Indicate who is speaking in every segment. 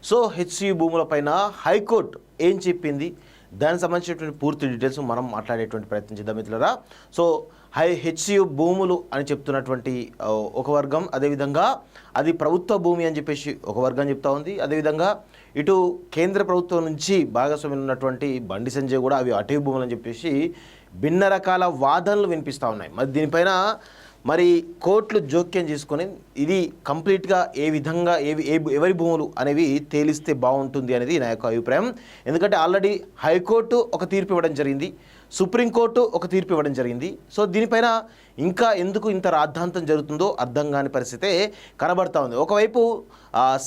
Speaker 1: So HCU భూములపైన high court ఏం చెప్పింది, దానికి సంబంధించినటువంటి పూర్తి డీటెయిల్స్ మనం మాట్లాడేటువంటి ప్రయత్నం చేద్దాం మిత్రులారా. సో హెచ్సియు భూములు అని చెప్తున్నటువంటి ఒక వర్గం, అదేవిధంగా అది ప్రభుత్వ భూమి అని చెప్పేసి ఒక వర్గం చెప్తా ఉంది. అదేవిధంగా ఇటు కేంద్ర ప్రభుత్వం నుంచి భాగస్వామ్యం ఉన్నటువంటి బండి సంజయ్ కూడా అవి అటవీ భూములు అని చెప్పేసి భిన్న రకాల వాదనలు వినిపిస్తూ ఉన్నాయి. మరి దీనిపైన మరి కోర్టులు జోక్యం చేసుకొని ఇది కంప్లీట్గా ఏ విధంగా ఎవరి భూములు అనేవి తేలిస్తే బాగుంటుంది అనేది నా యొక్క అభిప్రాయం. ఎందుకంటే ఆల్రెడీ హైకోర్టు ఒక తీర్పు ఇవ్వడం జరిగింది, సుప్రీంకోర్టు ఒక తీర్పు ఇవ్వడం జరిగింది. సో దీనిపైన ఇంకా ఎందుకు ఇంత రాద్ధాంతం జరుగుతుందో అర్థం కాని పరిస్థితే కనబడతా ఉంది. ఒకవైపు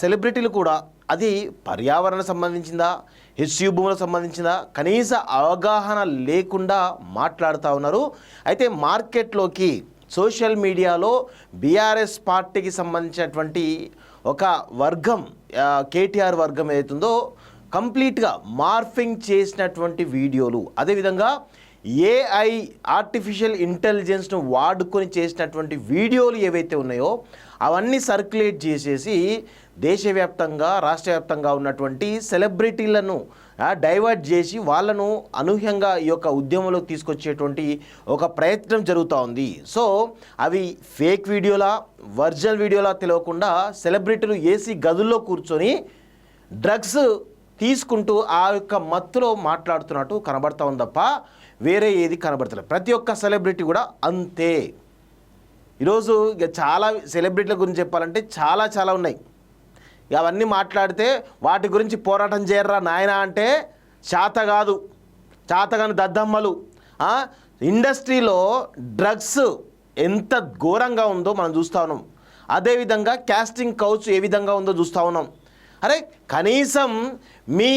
Speaker 1: సెలబ్రిటీలు కూడా అది పర్యావరణ సంబంధించిందా, హెచ్సియు భూములకు సంబంధించిందా కనీస అవగాహన లేకుండా మాట్లాడుతూ ఉన్నారు. అయితే మార్కెట్లోకి సోషల్ మీడియాలో బీఆర్ఎస్ పార్టీకి సంబంధించినటువంటి ఒక వర్గం, కేటీఆర్ వర్గం ఏదైతుందో కంప్లీట్గా మార్ఫింగ్ చేసినటువంటి వీడియోలు, అదేవిధంగా ఏఐ ఆర్టిఫిషియల్ ఇంటెలిజెన్స్ను వాడుకొని చేసినటువంటి వీడియోలు ఏవైతే ఉన్నాయో అవన్నీ సర్క్యులేట్ చేసేసి దేశవ్యాప్తంగా రాష్ట్ర వ్యాప్తంగా ఉన్నటువంటి సెలబ్రిటీలను డైవర్ట్ చేసి వాళ్ళను అనూహ్యంగా ఈ యొక్క ఉద్యమంలోకి తీసుకొచ్చేటువంటి ఒక ప్రయత్నం జరుగుతూ ఉంది. సో అవి ఫేక్ వీడియోలా, ఒరిజినల్ వీడియోలా తెలియకుండా సెలబ్రిటీలు ఏసీ గదుల్లో కూర్చొని డ్రగ్స్ తీసుకుంటూ ఆ యొక్క మత్తులో మాట్లాడుతున్నట్టు కనబడతా ఉంది తప్ప వేరే ఏది కనబడతలేదు. ప్రతి ఒక్క సెలబ్రిటీ కూడా అంతే. ఈరోజు ఇక చాలా సెలబ్రిటీల గురించి చెప్పాలంటే చాలా ఉన్నాయి. అవన్నీ మాట్లాడితే వాటి గురించి పోరాటం చేయర్రా నాయన అంటే చాతగాని దద్దమ్మలు. ఇండస్ట్రీలో డ్రగ్స్ ఎంత ఘోరంగా ఉందో మనం చూస్తూ ఉన్నాం. అదేవిధంగా క్యాస్టింగ్ కౌచ్ ఏ విధంగా ఉందో చూస్తూ ఉన్నాం. అరే కనీసం మీ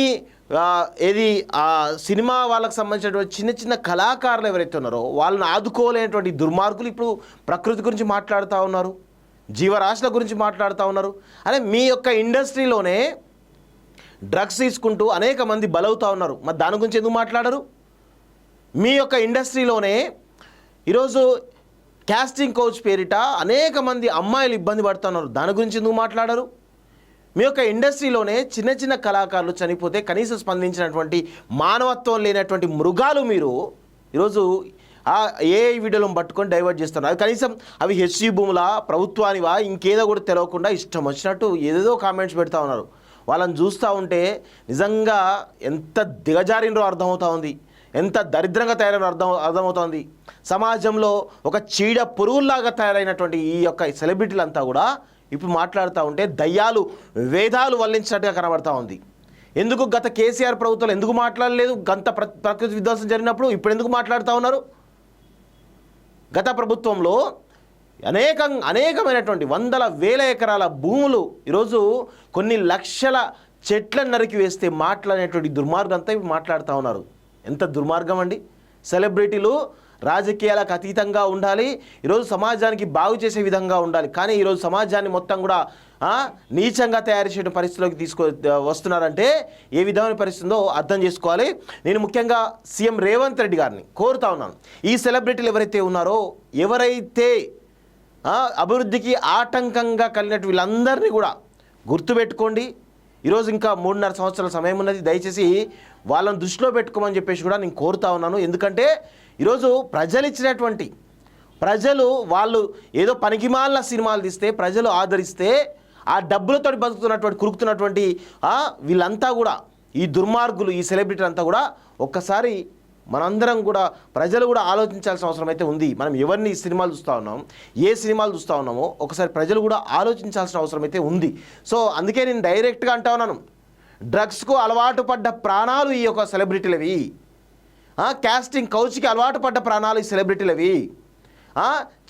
Speaker 1: సినిమా వాళ్ళకి సంబంధించినటువంటి చిన్న కళాకారులు ఎవరైతే ఉన్నారో వాళ్ళని ఆదుకోలేనటువంటి దుర్మార్గులు ఇప్పుడు ప్రకృతి గురించి మాట్లాడుతూ ఉన్నారు, జీవరాశుల గురించి మాట్లాడుతూ ఉన్నారు. అరే మీ యొక్క ఇండస్ట్రీలోనే డ్రగ్స్ తీసుకుంటూ అనేక మంది బలవుతూ ఉన్నారు, మరి దాని గురించి ఎందుకు మాట్లాడరు? మీ యొక్క ఇండస్ట్రీలోనే ఈరోజు క్యాస్టింగ్ కోచ్ పేరిట అనేక మంది అమ్మాయిలు ఇబ్బంది పడుతున్నారు, దాని గురించి ఎందుకు మాట్లాడరు? మీ యొక్క ఇండస్ట్రీలోనే చిన్న కళాకారులు చనిపోతే కనీసం స్పందించినటువంటి మానవత్వం లేనటువంటి మృగాలు మీరు ఈరోజు ఏ వీడియోలను పట్టుకొని డైవర్ట్ చేస్తున్నారు. అది కనీసం అవి హెచ్సియు భూములా, ప్రభుత్వానివా, ఇంకేదో కూడా తెలియకుండా ఇష్టం వచ్చినట్టు ఏదేదో కామెంట్స్ పెడతా ఉన్నారు. వాళ్ళని చూస్తూ ఉంటే నిజంగా ఎంత దిగజారినో అర్థమవుతా ఉంది, ఎంత దరిద్రంగా తయారైన అర్థమవుతోంది. సమాజంలో ఒక చీడ పురుగుల్లాగా తయారైనటువంటి ఈ యొక్క సెలబ్రిటీలంతా కూడా ఇప్పుడు మాట్లాడుతూ ఉంటే దయ్యాలు వేదాలు వల్లించినట్టుగా కనబడతా ఉంది. ఎందుకు గత కేసీఆర్ ప్రభుత్వం ఎందుకు మాట్లాడలేదు? గంత ప్రకృతి విధ్వంసం జరిగినప్పుడు ఇప్పుడు ఎందుకు మాట్లాడుతూ ఉన్నారు? గత ప్రభుత్వంలో అనేకమైనటువంటి వందల వేల ఎకరాల భూములు ఈరోజు కొన్ని లక్షల చెట్లను నరికి వేస్తే మాట్లాడేటువంటి దుర్మార్గం అంతా ఇప్పుడు మాట్లాడుతూ ఉన్నారు. ఎంత దుర్మార్గం అండి! సెలబ్రిటీలు రాజకీయాలకు అతీతంగా ఉండాలి, ఈరోజు సమాజానికి బాగు చేసే విధంగా ఉండాలి. కానీ ఈరోజు సమాజాన్ని మొత్తం కూడా నీచంగా తయారు చేయడం పరిస్థితిలోకి వస్తున్నారంటే ఏ విధమైన పరిస్థితుందో అర్థం చేసుకోవాలి. నేను ముఖ్యంగా సీఎం రేవంత్ రెడ్డి గారిని కోరుతా ఉన్నాను, ఈ సెలబ్రిటీలు ఎవరైతే ఉన్నారో, ఎవరైతే అభివృద్ధికి ఆటంకంగా కలిగినట్టు వీళ్ళందరినీ కూడా గుర్తుపెట్టుకోండి. ఈరోజు ఇంకా 3.5 సంవత్సరాల సమయం ఉన్నది, దయచేసి వాళ్ళని దృష్టిలో పెట్టుకోమని చెప్పేసి కూడా నేను కోరుతా ఉన్నాను. ఎందుకంటే ఈరోజు ప్రజలు వాళ్ళు ఏదో పనికిమాలిన సినిమాలు తీస్తే ప్రజలు ఆదరిస్తే ఆ డబ్బులతో కురుకుతున్నటువంటి వీళ్ళంతా కూడా, ఈ దుర్మార్గులు, ఈ సెలబ్రిటీలు అంతా కూడా ఒక్కసారి మనందరం కూడా ప్రజలు కూడా ఆలోచించాల్సిన అవసరం అయితే ఉంది. మనం ఎవరిని సినిమాలు చూస్తూ ఉన్నాం, ఏ సినిమాలు చూస్తూ ఉన్నామో ఒకసారి ప్రజలు కూడా ఆలోచించాల్సిన అవసరం అయితే ఉంది. సో అందుకే నేను డైరెక్ట్గా అంటా ఉన్నాను, డ్రగ్స్కు అలవాటు పడ్డ ప్రాణాలు ఈ యొక్క సెలబ్రిటీలవి, క్యాస్టింగ్ కౌచ్కి అలవాటు పడ్డ ప్రాణాలు ఈ సెలబ్రిటీలవి,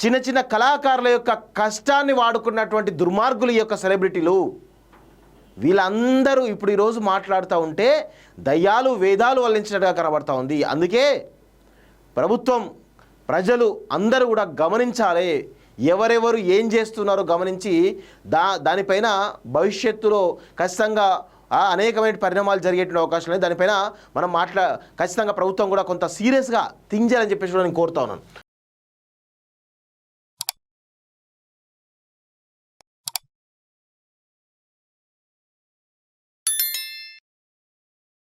Speaker 1: చిన్న కళాకారుల యొక్క కష్టాన్ని వాడుకున్నటువంటి దుర్మార్గులు ఈ యొక్క సెలబ్రిటీలు. వీళ్ళందరూ ఇప్పుడు ఈరోజు మాట్లాడుతూ ఉంటే దయ్యాలు వేదాలు వల్లించినట్టుగా కనబడతా ఉంది. అందుకే ప్రభుత్వం, ప్రజలు అందరూ కూడా గమనించాలి, ఎవరెవరు ఏం చేస్తున్నారో గమనించి దానిపైన భవిష్యత్తులో ఖచ్చితంగా అనేకమైన పరిణామాలు జరిగేటువంటి అవకాశం లేదు. దానిపైన మనం ఖచ్చితంగా ప్రభుత్వం కూడా కొంత సీరియస్గా థింక్ చేయాలని చెప్పేసి కూడా నేను కోరుతా ఉన్నాను.